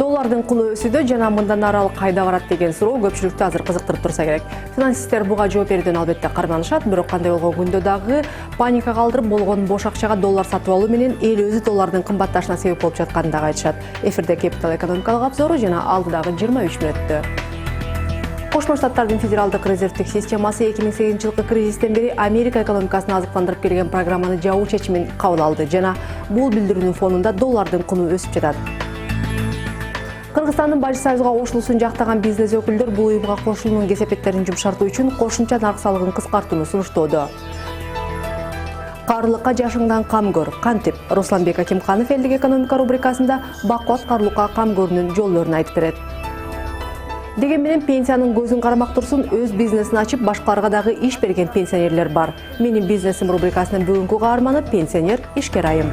Доллардың кулу өсүүдө жана мындан арал кайда барат деген суроо көпчүлүктү азыр кызыктырып турса керек. Финансисттер буга жооп берүүдөн албетте карманышат, бирок кандай болгон күндө дагы паника калтырып болгон бош акчага доллар сатып алуу менен эл өзү доллардын кымбатташына себеп болуп жатканын дагы айтышат. Эфирде Capital экономикалык обзору жана алдыдагы 23 мүнөттө. Кошмо Штаттардын федералдык резервдик системасы 2008 жылкы кризистен бери Америка экономикасын азыктандырып келген программаны жабуу чечимин кабыл алды жана бул билдирүүнүн фонунда доллардын куну өсүп жатат. Кыргызстандын Бажы Союзга кошулуусун жактаган бизнес өкүлдөр бул уюмга кошулуунун кесепеттерин жумшартуу үчүн кошумча нарк салыгын кыскартууну сунуштоодо. Карылыкка жашыңдан кам көр. Кантип? Русланбек Акимканов элдик экономика рубрикасында бакуат карылыкка кам көрүүнүн жолдорун айтып берет. Деген менен пенсиянын көзүн кармак турсун, өз бизнесин ачып, башкаларга дагы иш берген пенсионерлер бар. Менин бизнесим рубрикасынын бүгүнкү каарманы пенсионер Ишкер Айым.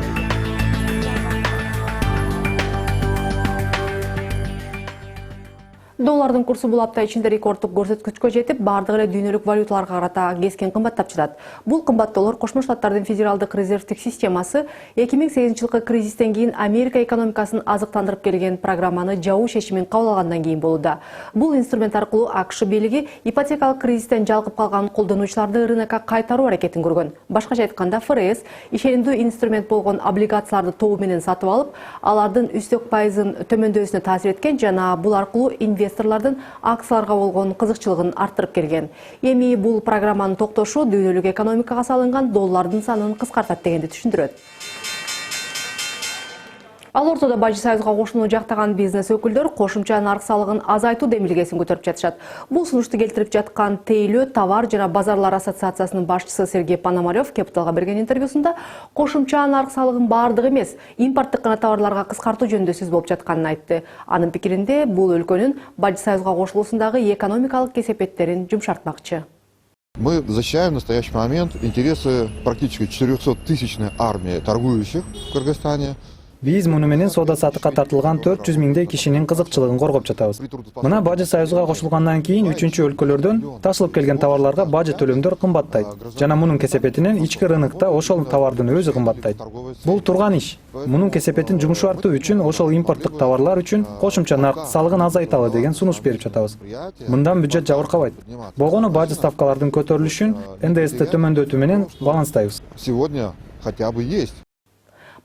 Доллардын курсу бул апта ичинде рекордтук көрсөткүчкө жетип, бардык эле дүйнөлүк валюталарга карата кескен кымбаттап жатат. Бул кымбаттоолор Кошмо Штаттардын федералдык резервдик системасы 2008 жылкы кризистен кийин Америка экономикасын азыктандырып келген программаны жабуу чечимин кабыл алгандан кийин болууда. Бул инструмент аркылуу АКШ бийлиги ипотекалык кризистен жалкып калган колдонуучуларды рынокко кайтаруу аракетин көргөн. Башкача айтканда, ФРС ишенимдүү инструмент болгон облигацияларды тобу менен сатып алып, алардын үстөк пайызын төмөндөсүнө таасир эткен жана бул аркылуу инвесторлордун акцияларга болгон кызыкчылыгын арттырып келген. Эми бул программанын токтошу дүйнөлүк экономикага салынган доллардын санын кыскартат дегенди түшүндүрөт. Ал ортодо Бажы Союзга кошулууну жактаган бизнес өкүлдөр кошумча нарк салыгын азайтуу демилгесин көтөрүп жатышат. Бул сунушту келтирип жаткан Тейлөө товар жана базарлар ассоциациясынын башчысы Сергей Пономарев Capitalга берген интервьюсунда кошумча нарк салыгын бардыгы эмес, импорттук гана товарларга кыскартуу жөнүндө сөз болуп жатканын айтты. Анын пикиринде бул өлкөнүн Бажы Союзга кошулуусундагы экономикалык кесепеттерин жумшартмакчы. Мы защищаем в настоящий момент интересы практически 400-тысячной армии торгующих в Кыргызстане. Биз муну менен соода саттыкка тартылган 400 миңдей кишинин кызыкчылыгын коргоп жатабыз. Мына Бажы Союзга кошулгандан кийин үчүнчү өлкөлөрдөн ташылып келген товарларга бажы төлөмдөр кымбаттайт. Жана мунун кесепетинен ички рынокто ошол товардын өзү кымбаттайт. Бул турган иш. Мунун кесепетин жумшартуу үчүн ошол импорттук товарлар үчүн кошумча нарк салыгын азайталы деген сунуш берип жатабыз. Мындан бюджет жабыркабайт. Болгону бажы ставкалардын көтөрүлүшүн НДСти төмөндөтүү менен баланстайбыз. Сегодня хотя бы есть.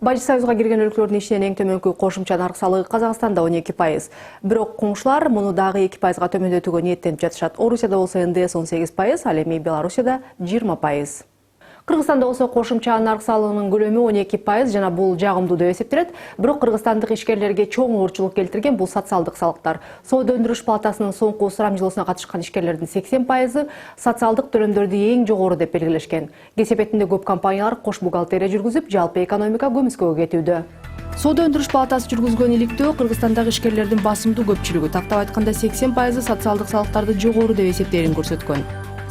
Бажы Союзга кирген өлкөлөрдүн ичинен эң төмөнкү кошумча нарк салыгы Казакстанда 12%. Бирок коңшулар муну дагы 2%га төмөндөтүүгө ниеттенип жатышат. Орусияда болсо НДС 18%, ал эми Белоруссияда 20%. Кыргызстанда болсо кошумча нарк салыгынын көлөмү 12% жана бул жагымдуу деп эсептелет. Бирок кыргызстандык ишкерлерге чоң оор келтирген бул социалдык салыктар. Соода өндүрүш палатасынын соңку сурамжылоосуна катышкан ишкерлердин 80% социалдык төлөмдөрдү эң жогору деп белгилешкен. Кесепетинде көп компаниялар кош бухгалтерия жүргүзүп, жалпы экономика көмүскөгө кетүүдө. Соода өндүрүш палатасы жүргүзгөн иликтөө Кыргызстандагы ишкерлердин басымдуу көпчүлүгү, тактап айтканда 80% социалдык салыктарды жогору деп эсептээрин көрсөткөн.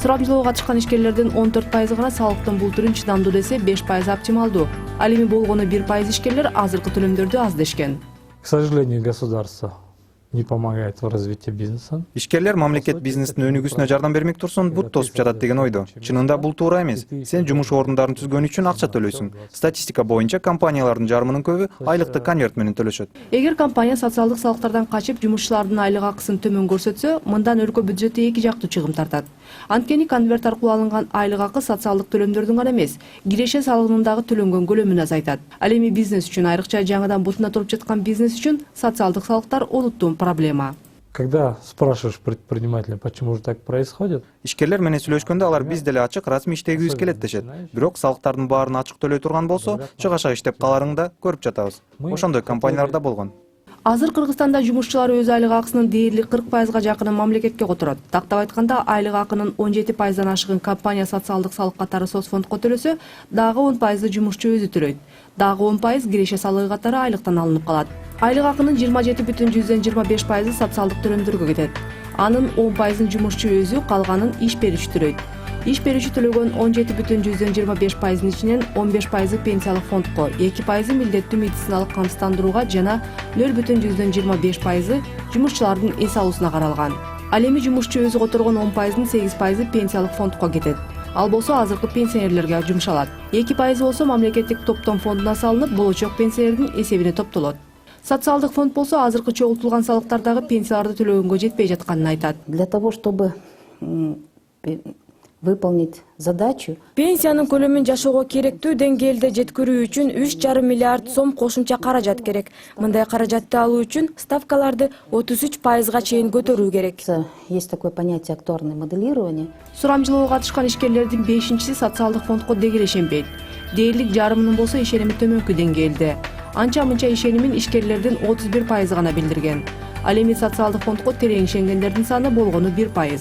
Сурамжылоого катышкан ишкерлердин 14% гана салыктын бул түрүн чыдамдуу десе, 5% оптималдуу. Ал эми болгону 1% ишкерлер азыркы төлөмдөрдү аз дешкен. К сожалению, государство не помогает в развитии бизнеса. Ишкерлер мамлекет бизнестин өнүгүүсүнө жардам бермек турсун, бут тосуп жатат деген ойдо. Чынында бул туура эмес. Сен жумуш орундарын түзгөн үчүн акча төлөйсүң. Статистика боюнча компаниялардын жарымынын көбү айлыкты конверт менен төлөшөт. Эгер компания социалдык салыктардан качып, жумушчулардын айлык акысын төмөн көрсөтсө, мындан өлкө бюджети эки жактуу чыгым тартат. Анткени конверт аркылуу алынган айлык акы социалдык төлөмдөрдүн гана эмес, киреше салыгынын дагы төлөнгөн көлөмүн азайтат. Ал эми бизнес үчүн, айрыкча жаңыдан бутуна туруп жаткан бизнес үчүн социалдык салыктар олуттуу проблема. Когда спрашиваешь предпринимателя, почему же так происходит? Ишкерлер менен сүйлөшкөндө алар биз деле ачык расмий иштегибиз келет дешет. Бирок салыктардын баарын ачык төлөй турган болсо, чыгаша иштеп каларыңды да көрүп жатабыз. Ошондой компаниялар да болгон. Азыр Кыргызстанда жумушчулар өз айлык акысынын дээрлик 40%га жакынын мамлекетке которот. Тактап айтканда, айлык акынын 17%дан ашыгын компания социалдык салык катары соцфондко төлөсө, дагы 10%ды жумушчу өзү төлөйт. Дагы 10% киреше салыгы катары айлыктан алынып калат. Айлык акынын 27,25%ы социалдык төлөмдөргө кетет. Анын 10%ын жумушчу өзү, калганын иш берүүчү төлөйт. Иш берүүчү төлөгөн 17,25%ын ичинен 15%ы пенсиялык фондко, 2%ы милдеттүү медициналык камсыздандырууга жана 0,25%ы жумушчулардын эс алуусуна каралган. Ал эми жумушчу өзү которгон 10%ын 8%ы пенсиялык фондко кетет. Ал болсо азыркы пенсионерлерге жумшалат. 2% болсо мамлекеттик топтом фондуна салынып, болочок пенсионердин эсебине топтолот. Социалдык фонд болсо азыркы чогултулган салыктардагы пенсияларды төлөгөнгө жетпей жатканын айтат. Для того, чтобы выполнить задачу, Пенсиянын көлөмүн жашоого керектүү деңгээлде жеткирүү үчүн 3,5 миллиард сом кошумча каражат керек. Мындай каражатты алуу үчүн ставкаларды 33%га чейин көтөрүү керек. есть такое понятие актуарное моделирование. Сурамжылоого катышкан ишкерлердин 5-си социалдык фондко дегеле ишенбейт. Дээрлик жарымынын болсо ишеними төмөнкү деңгээлде. Анча-мынча ишенимин ишкерлердин 31% гана билдирген. Ал эми социалдык фондко терең ишенгендердин саны болгону 1%.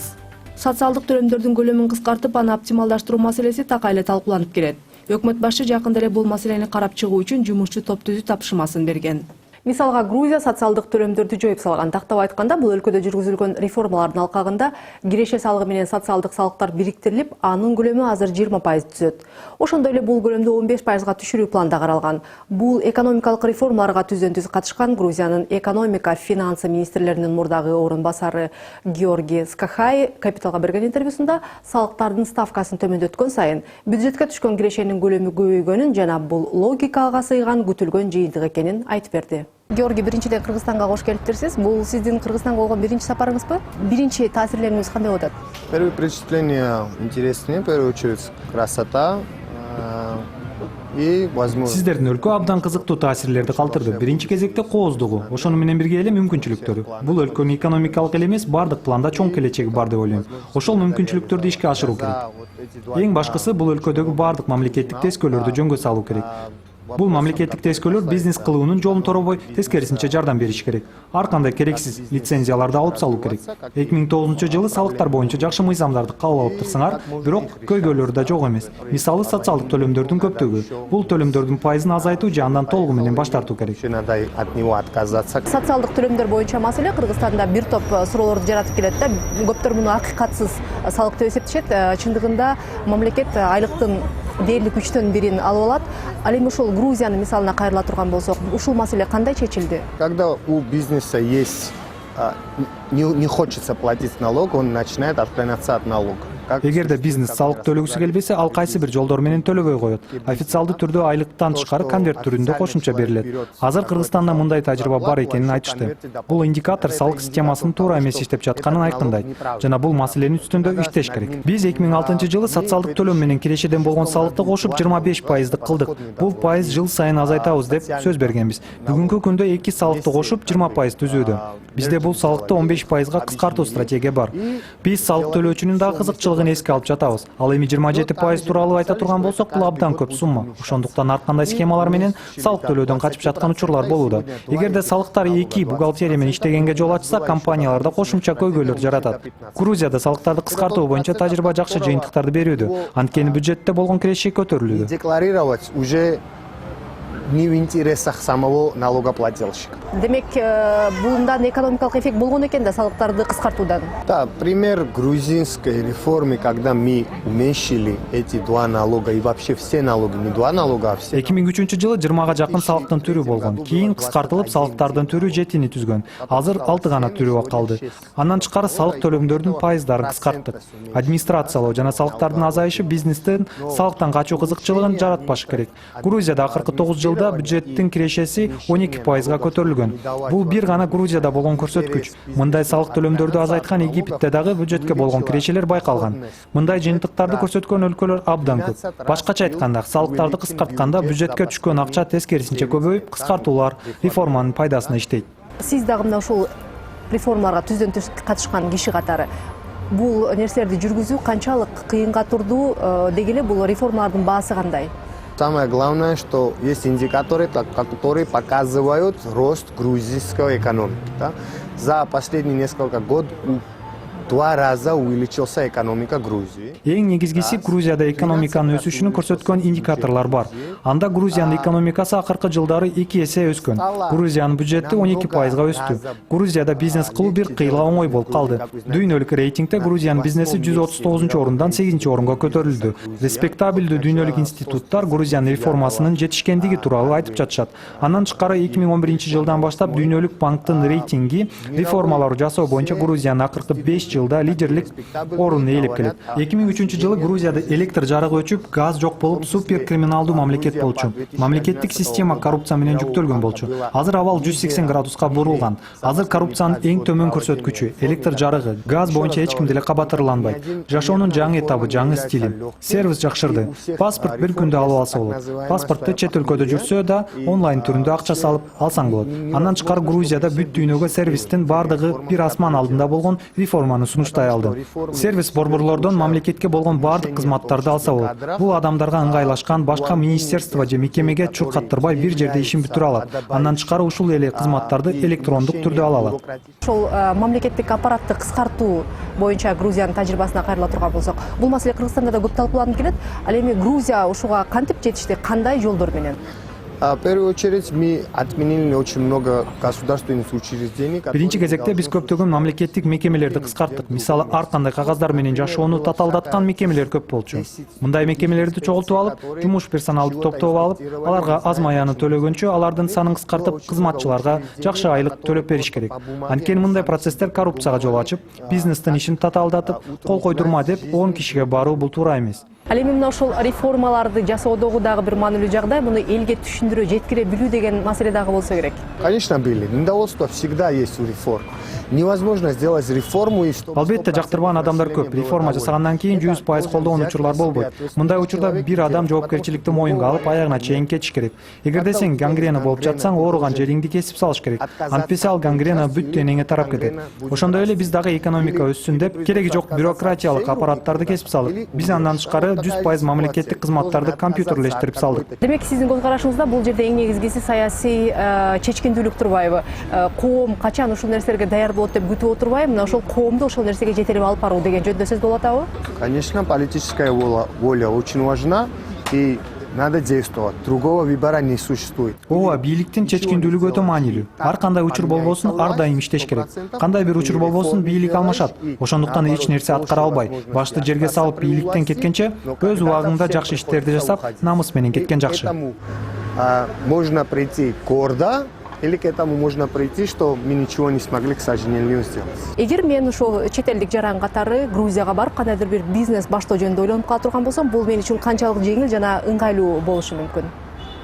Социалдык төлөмдөрдүн көлөмүн кыскартып, аны оптималдаштыруу маселеси так эле талкууланып келет. Өкмөт башы жакында эле бул маселени карап чыгуу үчүн жумушчу топ түзүү тапшырмасын берген. Мисалга, Грузия социалдык төлөмдөрдү жоюп салган. Тактап айтканда, бул өлкөдө жүргүзүлгөн реформалардын алкагында киреше салыгы менен социалдык салыктар бириктирилип, анын көлөмү азыр 20% түзөт. Ошондой эле бул көлөмдү 15%га түшүрүү планда каралган. Бул экономикалык реформаларга түздөн-түз катышкан Грузиянын экономика, финансы министрлеринин мурдагы орун басары Георгий Скахай Капиталга берген интервьюсунда салыктардын ставкасын төмөндөткөн сайын бюджетке түшкөн кирешенин көлөмү көбөйгөнүн жана бул логикага сыйган күтүлгөн жыйынтык экенин айтып берди. Георгий, биринчиден Кыргызстанга кош келиптирсиз. Бул сиздин Кыргызстанга болгон биринчи сапарыңызбы? Биринчи таасирлериңиз кандай болот? Первые впечатления интересные, в первую очередь красота и возможность. Сиздердин өлкө абдан кызыктуу таасирлерди калтырды. Биринчи кезекте кооздугу, ошону менен бирге эле мүмкүнчүлүктөрү. Бул өлкөнүн экономикалык эле эмес, бардык планда чоң келечеги бар деп ойлойм. Ошол мүмкүнчүлүктөрдү ишке ашыруу керек. Эң башкысы бул өлкөдөгү бардык мамлекеттик тескөөлөрдү жөнгө салуу керек. Бул мамлекеттик тескөөлөр бизнес кылуунун жолун торобой, тескерисинче жардам бериш керек. Ар кандай керексиз лицензияларды алып салуу керек. 2009-жылы салыктар боюнча жакшы мыйзамдарды кабыл алып турсаңар, бирок көйгөйлөрү да жок эмес. Мисалы, социалдык төлөмдөрдүн көптүгү. Бул төлөмдөрдүн пайызын азайтуу же андан толугу менен баш тартуу керек. Надо от него отказаться. Социалдык төлөмдөр боюнча маселе Кыргызстанда бир топ суроолорду жаратып келет да. Көптөр муну акыйкатсыз салык деп эсептешет. Чындыгында мамлекет айлыктын дээрлик 3/1 алып алат. Ал эми ошол Грузиянын мисалына кайрыла турган болсок, ушул маселе кандай чечилди? Когда у бизнеса есть не хочется платить налог, он начинает отклоняться от налога. Эгерде бизнес салык төлөгүсү келбесе, ал кайсы бир жолдор менен төлөбөй коет. Официалдуу түрдө айлыктан тышкары конверт түрүндө кошумча берилет. Азыр Кыргызстанда мындай тажрыйба бар экенин айтышты. Бул индикатор салык системасынын туура эмес иштеп жатканын айкындайт. Жана бул маселенин үстүндө иштеш керек. Биз 2006-жылы социалдык төлөм менен кирешеден болгон салыкты кошуп 25% кылдык. Бул пайыз жыл сайын азайтабыз деп сөз бергенбиз. Бүгүнкү күндө 2 салыкты кошуп 20% түзүүдө. Бизде бул салыкты 15%га кыскартуу стратегия бар. Биз салык төлөөчүнүн да кызыкчылыгын эске алып жатабыз. Ал эми 27% тууралуу айта турган болсок, бул абдан көп сумма. Ошондуктан ар кандай схемалар менен салык төлөөдөн качып жаткан учурлар болууда. Эгерде салыктар эки бухгалтерия менен иштегенге жол ачса, компанияларда кошумча көйгөйлөр жаратат. Грузияда салыктарды кыскартуу боюнча тажрыйба жакшы жыйынтыктарды берүүдө. Анткени бюджетте болгон киреше көтөрүлүүдө. Декларировать уже не в интересах самого налогоплательщика. Демек, бундан экономикалык эффект болгон экен да салыктарды кыскартуудан. Да, пример грузинской реформы, когда мы уменьшили эти два налога и вообще все налоги, не два налога, а все. 2003-жылы 20га жакын салыктын түрү болгон. Кийин кыскартылып салыктардын түрү 7-ни түзгөн. Азыр 6 гана түрү калды. Андан тышкары салык төлөмдөрдүн пайыздарын кыскарттык. Администрациялоо жана салыктардын азайышы бизнестин салыктан качуу кызыкчылыгын жаратпашы керек. Грузияда акыркы 9 жылда бюджеттин кирешеси 12%га көтөрүлгөн. Бул бир гана Грузияда болгон көрсөткүч. Мындай салык төлөмдөрдү азайткан Египетте дагы бюджетке болгон кирешелер байкалган. Мындай жыйынтыктарды көрсөткөн өлкөлөр абдан көп. Башкача айтканда, салыктарды кыскартканда бюджетке түшкөн акча тескерисинче көбөйүп, кыскартуулар реформанын пайдасына иштейт. Сиз дагы мына ушул реформаларга түздөн-түз катышкан киши катары бул нерселерди жүргүзүү канчалык кыйынга турду, дегеле бул реформалардын баасы кандай? Самое главное, что есть индикаторы, которые показывают рост грузинской экономики. Да? За последние несколько год 2 раза увеличился экономика Грузии. Эң негизгиси Грузияда экономиканын өсүшүнү көрсөткөн индикаторлор бар. Анда Грузиянын экономикасы акыркы жылдары 2 эсе өскөн. Грузиянын бюджети 12%га өстү. Грузияда бизнес кылуу бир кыйла оңой болуп калды. Дүйнөлүк рейтингде Грузиянын бизнеси 139-орундан 8-орунга көтөрүлдү. Респектабелдүү дүйнөлүк институттар Грузиянын реформасынын жетишкендиги тууралуу айтып жатышат. Андан тышкары 2011-жылдан баштап Дүйнөлүк банктын рейтинги реформалар жасоо боюнча Грузиянын акыркы 5 жылда лидерлик орун ээлеп келет. 2003 жылы Грузияда электр жарыгы өчүп, газ жок болуп, супер криминалдуу мамлекет болчу. Мамлекеттик система коррупция менен жүктөлгөн болчу. Азыр абал 180 градуска бурулган. Азыр коррупциянын эң төмөн көрсөткүчү, электр жарыгы, газ боюнча эч ким деле кабатырланбайт. Жашоонун жаңы этабы, жаңы стили. Сервис жакшырды. Паспорт бир күндө алып алса болот. Паспортты чет өлкөдө жүрсө да онлайн түрүндө акча салып алсаң болот. Андан тышкары Грузияда бүт дүйнөгө сервистин бардыгы бир асман алдында болгон реформаны сунуштай алды. Сервис борборлордон мамлекетке болгон бардык кызматтарды алса болот. Бул адамдарга ыңгайлашкан, башка министерство же мекемеге чуркаттырбай бир жерде ишин бүтүрө алат. Андан тышкары ушул эле кызматтарды электрондук түрдө ала алат. Ошол мамлекеттик аппаратты кыскартуу боюнча Грузиянын тажрыйбасына кайрыла турган болсок, бул маселе Кыргызстанда да көп талкууланып келет. Ал эми Грузия ушуга кантип жетишти, кандай жолдор менен? В первую очередь мы отменили очень много государственных учреждений. Биринчи кезекте биз көптөгөн мамлекеттик мекемелерди кыскарттык. Мисалы, ар кандай кагаздар менен жашоону татаалдаткан мекемелер көп болчу. Мындай мекемелерди чогултуп алып, жумуш персоналды топтоп алып, аларга аз маяны төлөгөнчө алардын санын кыскартып, кызматчыларга жакшы айлык төлөп бериш керек. Анткени мындай процесстер коррупцияга жол ачып, бизнестин ишин татаалдатып, кол койдурма деп 10 кишиге баруу бул туура эмес. Ал эми мына ошол реформаларды жасоодогу дагы бир маанилүү жагдай, муну элге түшүндүрө жеткире билүү деген маселе дагы болсо керек. Конечно, были. Недовольство всегда есть у реформ. Невозможно сделать реформу и чтобы... Албетте жактырбаган адамдар көп. Реформа жасагандан кийин 100% колдогон учурлар болбойт. Мындай учурда бир адам жоопкерчиликти моюнга алып, аягына чейин кетиш керек. Эгерде сен гангрена болуп жатсаң, ооруган жериңди кесип салыш керек. Антпесе ал гангрена бүт денеңе тарап кетет. Ошондой эле биз дагы экономика өссүн деп, кереги жок бюрократиялык аппараттарды кесип салдык. Биз андан тышкары 100% мамлекеттик кызматтарды компьютерлештирип салдык. Демек, сиздин көз карашыңызда бул жерде эң негизгиси саясий чечкиндүүлүк турбайбы? Коом качан ушул нерселерге даяр болот деп күтүп отурбайбы? Мына ошол коомду ошол нерсеге жетелеп алып баруу деген жөнүндө сөз болуп атабы? Конечно, политическая воля очень важна и надо действовать. Другого выбора не существует. Ооба, бийликтин чечкиндүүлүгү өтө маанилүү. Ар кандай учур болбосун, ар дайым иштеш керек. Кандай бир учур болбосун, бийлик алмашат. Ошондуктан эч нерсе аткара албай, башты жерге салып бийликтен кеткенче, өз убагында жакшы иштерди жасап, намыс менен кеткен жакшы. Можно прийти гордо, или к этому можно прийти, что мы ничего не смогли, к сожалению, сделать. Эгер мен ошол чет элдик жаран катары Грузияга барып, кандайдыр бир бизнес баштоо жөнүндө ойлонуп кала турган болсом, бул мен үчүн канчалык жеңил жана ыңгайлуу болушу мүмкүн?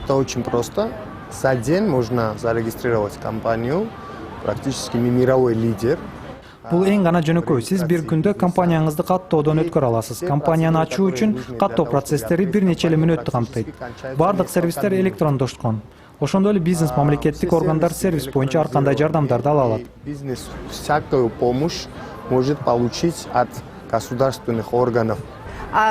Это очень просто. За день можно зарегистрировать компанию, практически мировой лидер. Бул эң гана жөнөкөй. Сиз бир күндө компанияңызды каттоодон өткөрө аласыз. Компанияны ачуу үчүн каттоо процесстери бир нече эле мүнөттү камтыйт. Бардык сервистер электрондоштукан. Ошондой эле бизнес мамлекеттик органдар сервис боюнча ар кандай жардамдарды ала алат. Бизнес всякую помощь может получить от государственных органов.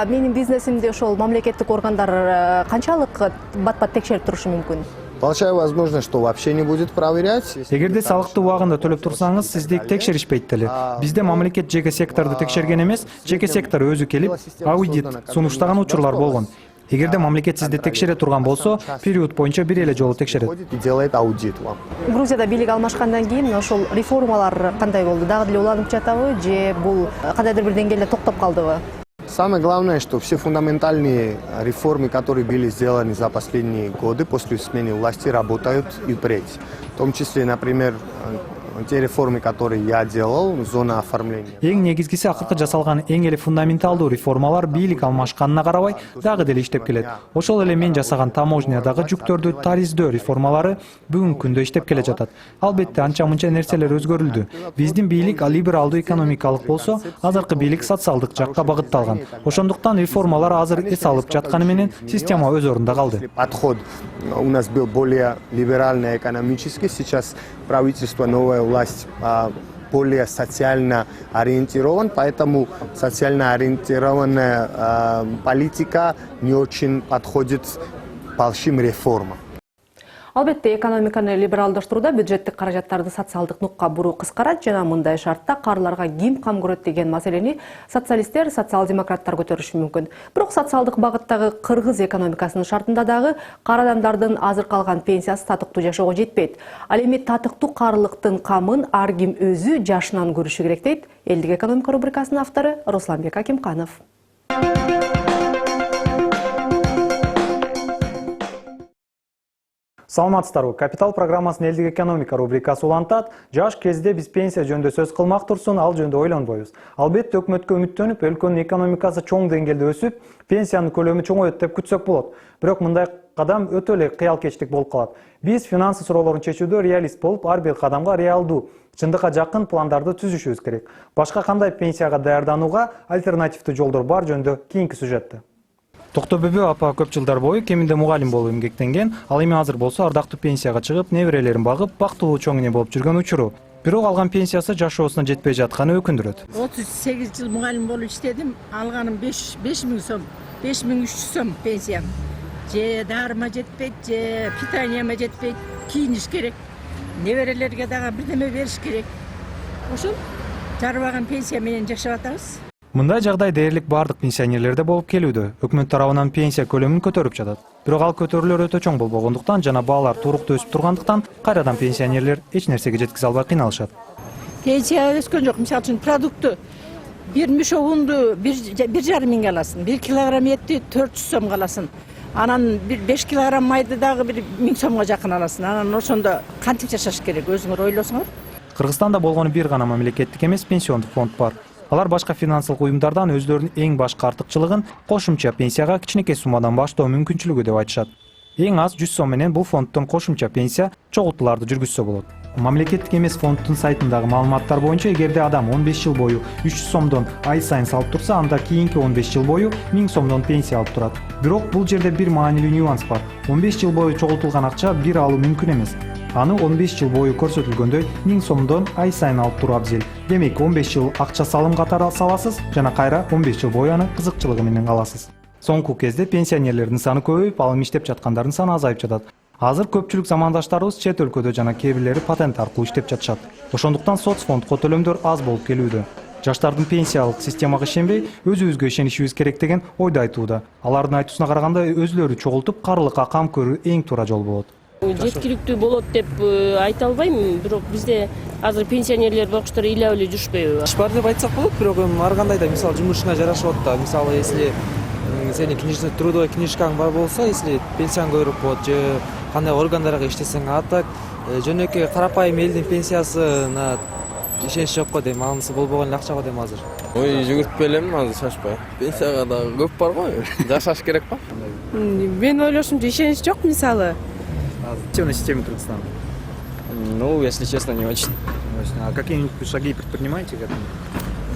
Менин бизнесимди ошол мамлекеттик органдар канчалык бат-бат текшерип турушу мүмкүн? Большая возможность, что вообще не будет проверять. Эгерде салыкты убагында төлөп турсаңыз, сизди текшеришпейт деле. Бизде мамлекет жеке секторду текшерген эмес, жеке сектор өзү келип, аудит сунуштаган учурлар болгон. Эгерде мамлекет сизди текшере турган болсо, период боюнча бир эле жолу текшерет. И делает аудит вам. Грузияда бийлик алмашкандан кийин ошол реформалар кандай болду? Дагы деле уланып жатабы же бул кандайдыр бир деңгээлде токтоп калдыбы? Самое главное, что все фундаментальные реформы, которые были сделаны за последние годы после смены власти, работают и впредь. В том числе, например, те реформы, которые я делал, зона оформления. Эң негизгиси акыркы жасалган эң эле фундаменталдуу реформалар бийлик алмашканына карабай дагы деле иштеп келет. Ошол эле мен жасаган таможнядагы жүктөрдү тариздөө реформалары бүгүнкү күндө иштеп келе жатат. Албетте анча-мынча нерселер өзгөрүлдү. Биздин бийлик либералдуу экономикалык болсо, азыркы бийлик социалдык жакка багытталган. Ошондуктан реформалар азыр эс алып жатканы менен система өз ордунда калды. Подход у нас был более либеральный экономический, сейчас правительство, новая власть более социально ориентирован, поэтому социально ориентированная политика не очень подходит большим реформам. Албетте, экономиканы либералдаштырууда бюджеттик каражаттарды социалдык нукка буруу кыскарат жана мындай шартта каарыларга ким кам көрөт деген маселени социалисттер, социал-демократтар көтөрүшү мүмкүн. Бирок социалдык багыттагы кыргыз экономикасынын шартында дагы каар адамдардын азыр калган пенсиясы татыктуу жашоого жетпейт. Ал эми татыктуу каарылыктын камын ар ким өзү жашынан көрүшү керек дейт Элдик экономика рубрикасынын автору Русланбек Акимканов. Саламатсыздарбы. Капитал программасынын элдик экономика рубрикасы улантат. Жаш кезде биз пенсия жөнүндө сөз кылмак турсун, ал жөнүндө ойлонбойбуз. Албетте өкмөткө үмүттөнүп, өлкөнүн экономикасы чоң деңгээлде өсүп, пенсиянын көлөмү чоңойот деп күтсөк болот. Бирок мындай кадам өтө эле кыялкечтик болуп калат. Биз финансы суроолорун чечүүдө реалист болуп, ар бир кадамга реалдуу, чындыкка жакын пландарды түзүшүбүз керек. Башка кандай пенсияга даярданууга альтернативдүү жолдор бар жөнүндө кийинки сюжетте. Токтобөбө апа көп жылдар бою кеминде мугалим болуп эмгектенген, ал эми азыр болсо ардактуу пенсияга чыгып, неберелерин багып, бактылуу чоң эне болуп жүргөн учуру. Бирок алган пенсиясы жашоосуна жетпей жатканы өкүндүрөт. 38 жыл мугалим болуп иштедим, алганым 5000 сом, 5300 сом пенсиям. Же дарыма жетпейт, же питанияма жетпейт, кийиниш керек. Неберелерге дагы бирдеме бериш керек. Ошол жарыбаган пенсия менен жашап атабыз. Мындай жагдай дээрлик бардык пенсионерлерде болуп келүүдө. Өкмөт тарабынан пенсия көлөмүн көтөрүп жатат. Бирок ал көтөрүүлөр өтө чоң болбогондуктан жана баалар туруктуу өсүп тургандыктан кайрадан пенсионерлер эч нерсеге жеткизе албай кыйналышат. Пенсия өскөн жок. Мисалы үчүн продукту бир мüşө унду 1,5 миңге аласың, 1 килограмм этти 400 сомго аласың. Анан 5 килограмм майды дагы 1000 сомго жакын аласың. Анан ошондо кантип жашаш керек, өзүңөр ойлосоңор. Кыргызстанда болгону бир гана мамлекеттик эмес пенсиондук фонд бар. Алар башка финансылык уюмдардан өздөрүнүн эң башкы артыкчылыгын кошумча пенсияга кичинекей суммадан баштоо мүмкүнчүлүгү деп айтышат. Эң аз 100 сом менен бул фонддон кошумча пенсия чогултууларды жүргүзсө болот. Мамлекеттик эмес фонддун сайтындагы маалыматтар боюнча, эгерде адам 15 жыл бою 300 сомдон ай сайын салып турса, анда кийинки 15 жыл бою 1000 сомдон пенсия алып турат. Бирок бул жерде бир маанилүү нюанс бар. 15 жыл бою чогултулган акча бир алуу мүмкүн эмес. Аны 15 жыл бою көрсөтүлгөндөй 1000 сомдон ай сайын алып туруу абзел. Демек 15 жыл акча салым катары саласыз жана кайра 15 жыл бою аны кызыкчылыгы менен аласыз. Соңку кезде пенсионерлердин саны көбөйүп, ал эми иштеп жаткандардын саны азайып жатат. Азыр көпчүлүк замандаштарыбыз чет өлкөдө жана кээ бирлери патент аркылуу иштеп жатышат. Ошондуктан соцфондко төлөмдөр аз болуп келүүдө. Жаштардын пенсиялык системага ишенбей, өзүбүзгө ишенишибиз керек деген ойду айтууда. Алардын айтуусуна караганда, өзүлөрү чогултуп, карылыкка кам көрүү эң туура жол болот. Жеткиликтүү болот деп айта албайм, бирок бизде азыр пенсионерлер байкуштар ыйлап эле жүрүшпөйбү? Иш бар деп айтсак болот, бирок ар кандай да мисалы жумушуңа жарашып атат. Мисалы, если сенин трудовой книжкаң бар болсо, если пенсияң көбүрөөк болот, же кандай органдарга иштесең, а так жөнөкөй карапайым элдин пенсиясына ишенич жок го дейм, анысы болбогон эле акча го дейм азыр. Ой, жүгүртпөй элем азыр шашпай. Пенсияга да көп бар го, жашаш керек го. Мен ойлошумча ишенич жок, мисалы. Пенсионная система Кыргызстана. Ну, если честно, не очень. А какие шаги предпринимаете к этому?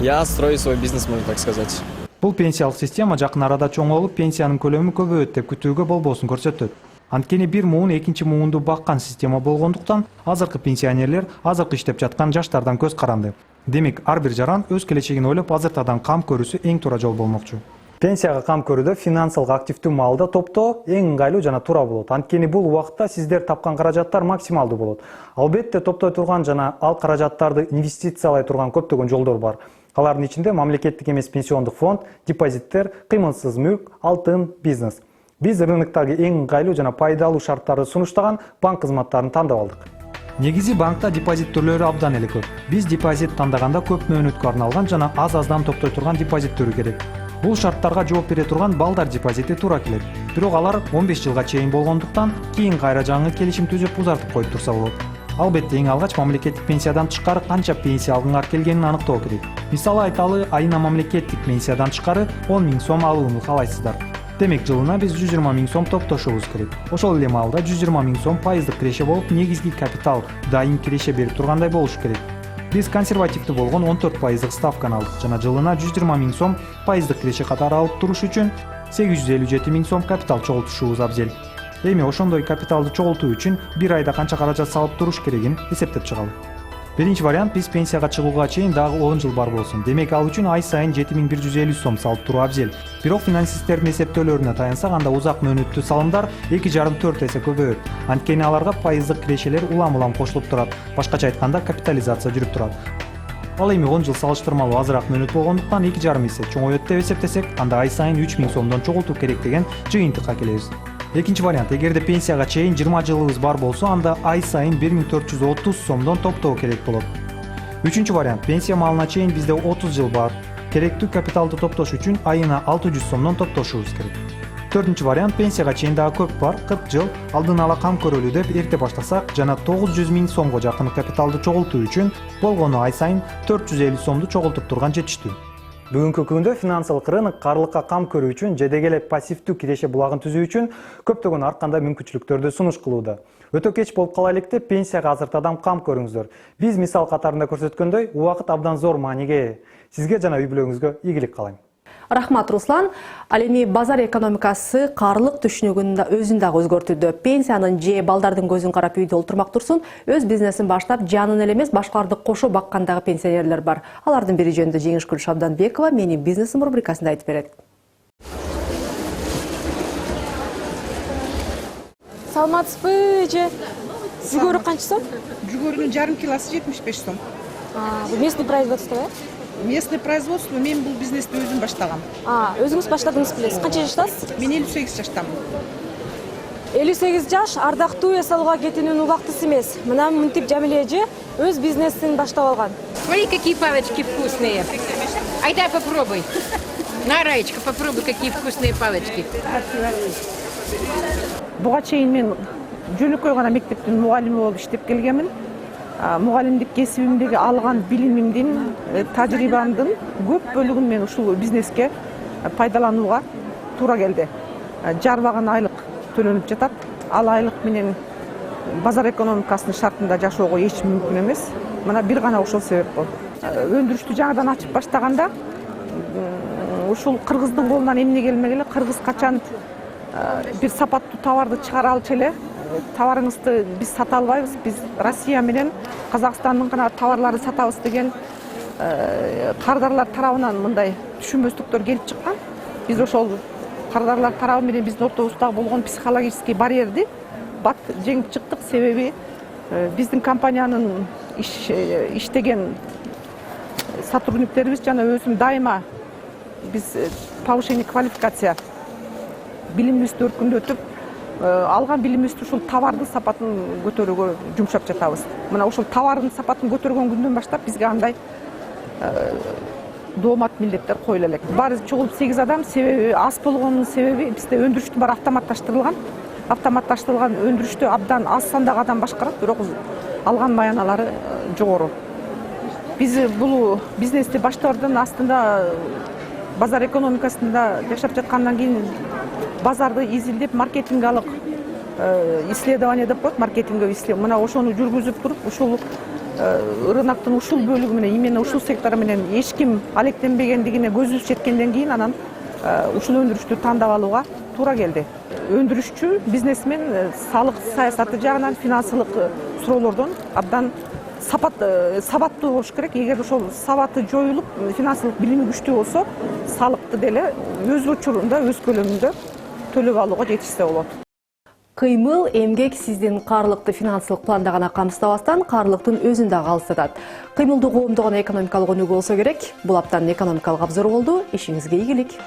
Я строю свой бизнес, можно так сказать. Бул пенсиялык система жакын арада чоңоюп, пенсиянын көлөмү көбөйөт деп күтүүгө болбосун көрсөтөт. Анткени бир муун экинчи муунду баккан система болгондуктан, азыркы пенсионерлер азыркы иштеп жаткан жаштардан көз каранды. Демек, ар бир жаран өз келечегин ойлоп, азыртадан кам көрүүсү эң туура жол болмокчу. Пенсияга кам көрүүдө финансылык активдүү малды топтоо эң ыңгайлуу жана туура болот. Анткени бул убакытта сиздер тапкан каражаттар максималдуу болот. Албетте топтой турган жана ал каражаттарды инвестициялай турган көптөгөн жолдор бар. Алардын ичинде мамлекеттик эмес пенсиондук фонд, депозиттер, кыймылсыз мүлк, алтын, бизнес. Биз рыноктогу эң ыңгайлуу жана пайдалуу шарттарды сунуштаган банк кызматтарын тандап алдык. Негизи банкта депозит түрлөрү абдан эле көп. Биз депозит тандаганда көп мөөнөткө арналган жана аз-аздан топтой турган депозит түрү керек. Бул шарттарга жооп бере турган балдар депозити туура келет. Бирок алар 15 жылга чейин болгондуктан, кийин кайра жаңы келишим түзүп узартып коюп турса болот. Албетте эң алгач мамлекеттик пенсиядан тышкары канча пенсия алгыңар келгенин аныктоо керек. Мисалы айталы, айына мамлекеттик пенсиядан тышкары 10 000 сом алууну каалайсыздар. Демек, жылына биз 120 000 сом топтошубуз керек. Ошол эле маалда 120 000 сом пайыздык киреше болуп, негизги капитал дайым киреше берип тургандай болушу керек. Биз консервативдүү болгон 14% ставканы алдык жана жылына 120 000 сом пайыздык киреше катары алып туруш үчүн 857 000 сом капитал чогултушубуз абзел. Эми ошондой капиталды чогултуу үчүн бир айда канча каражат салып туруш керегин эсептеп чыгалы. Биринчи вариант, биз пенсияга чыгууга чейин дагы 10 жыл бар болсун. Демек, ал үчүн ай сайын 7150 сом салып туруу абзел. Бирок финансисттердин эсептөөлөрүнө таянсак, анда узак мөөнөттүү салымдар 2,5-4 эсе көбөйөт. Анткени аларга пайыздык кирешелер улам-улам кошулуп турат. Башкача айтканда, капитализация жүрүп турат. Ал эми 10 жыл салыштырмалуу азыраак мөөнөт болгондуктан 2,5 эсе чоңойот деп эсептесек, анда ай сайын 3000 сомдон чогултуу керек деген жыйынтыкка келебиз. Экинчи вариант, эгерде пенсияга чейин 20 жылыбыз бар болсо, анда ай сайын 1430 сомдон топтоо керек болот. Үчүнчү вариант, пенсия маалына чейин бизде 30 жыл бар. Керектүү капиталды топтош үчүн айына 600 сомдон топтошубуз керек. 4-чү вариант пенсияга чейин дагы көп бар 40 жыл алдын ала кам көрөлү деп эрте баштасак жана 900 000 сомго жакын капиталды чогултуу үчүн болгону ай сайын 450 сомду чогултуп турган жетиштүү. Бүгүнкү күндө финансылык рынок карлыкка кам көрүү үчүн жеде келе пассивдүү киреше булагын түзүү үчүн көптөгөн ар кандай мүмкүнчүлүктөрдү сунуш кылууда. Өтө кеч болуп калайлык деп пенсияга азыртадан кам көрүңүздөр. Биз мисал катарында көрсөткөндөй, убакыт абдан зор мааниге ээ. Сизге жана үй бүлөңүзгө ийгилик каалайм. Рахмат, Руслан. Ал эми базар экономикасы карлык түшүнүгүн өзүн дагы өзгөртүүдө. Пенсиянын же балдардын көзүн карап үйдө олтурмак турсун, өз бизнесин баштап, жанын эле эмес, башкаларды кошо баккандагы пенсионерлер бар. Алардын бири жөнүндө Жеңишгүл Шабданбекова менин бизнесим рубрикасында айтып берет. Саламатсызбы же? Жүгөрү канча сом? Жүгөрүнүн жарым килосы 75 сом. Бул местный производство, э? Местный производство, мен бул бизнести өзүм баштагам. Өзүңүз баштадыңыз билесиз. Канча жаштасыз? Мен 58 жаштамын. 58 жаш ардактуу эс алууга кетүүнүн убактысы эмес. Мына мынтип Жамиле эже өз бизнесин баштап алган. Смотри, какие палочки вкусные. Айда попробуй. На, Раечка, попробуй, какие вкусные палочки. Буга чейин мен жөнөкөй гана мектептин мугалими болуп иштеп келгенмин. Мугалимдик кесибимдеги алган билимимдин, тажрыйбамдын көп бөлүгүн мен ушул бизнеске пайдаланууга туура келди. Жарбаган айлык төлөнүп жатат. Ал айлык менен базар экономикасынын шартында жашоого эч мүмкүн эмес. Мына бир гана ошол себеп болду. Өндүрүштү жаңадан ачып баштаганда ушул кыргыздын колунан эмне келмек эле, кыргыз качан бир сапаттуу товарды чыгара алчу эле, товарыңызды биз сата албайбыз, биз Россия менен Казакстандын гана товарларын сатабыз деген кардарлар тарабынан мындай түшүнбөстүктөр келип чыккан. Биз ошол кардарлар тарабы менен биздин ортобузда болгон психологический барьерди бат жеңип чыктык. Себеби биздин компаниянын иштеген сотрудниктерибиз жана өзүм дайыма биз повышение квалификация билимибизди өркүндөтүп, алган билимибизди ушул товардын сапатын көтөрүүгө жумшап жатабыз. Мына ушул товардын сапатын көтөргөн күндөн баштап бизге андай доомат милдеттер коюла элек. Баары чогулуп 8 адам, себеби аз болгонунун себеби бизде өндүрүштүн баары автоматташтырылган. Автоматташтырылган өндүрүштү абдан аз сандагы адам башкарат, бирок алган маяналары жогору. Биз бул бизнести баштоордон астында базар экономикасында жашап жаткандан кийин базарды изилдеп маркетингалык исследование деп коет, маркетинговый исследование. Мына ошону жүргүзүп туруп, ушул рыноктун ушул бөлүгү менен, именно ушул сектор менен эч ким алектенбегендигине көзүбүз жеткенден кийин анан ушул өндүрүштү тандап алууга туура келди. Өндүрүшчү бизнесмен салык саясаты жагынан, финансылык суроолордон абдан сабаттуу болуш керек. Эгер ошол сабаты жоюлуп, финансылык билими күчтүү болсо, салыкты деле өз учурунда, өз көлөмүндө төлөп алууга жетишсе болот. Кыймыл, эмгек сиздин карлыкты финансылык планда гана камсыздабастан, карлыктын өзүн да калыстатат. Кыймылдуу коомдогон экономикалык өнүгүү болсо керек. Бул аптанын экономикалык обзору болду. Ишиңизге ийгилик.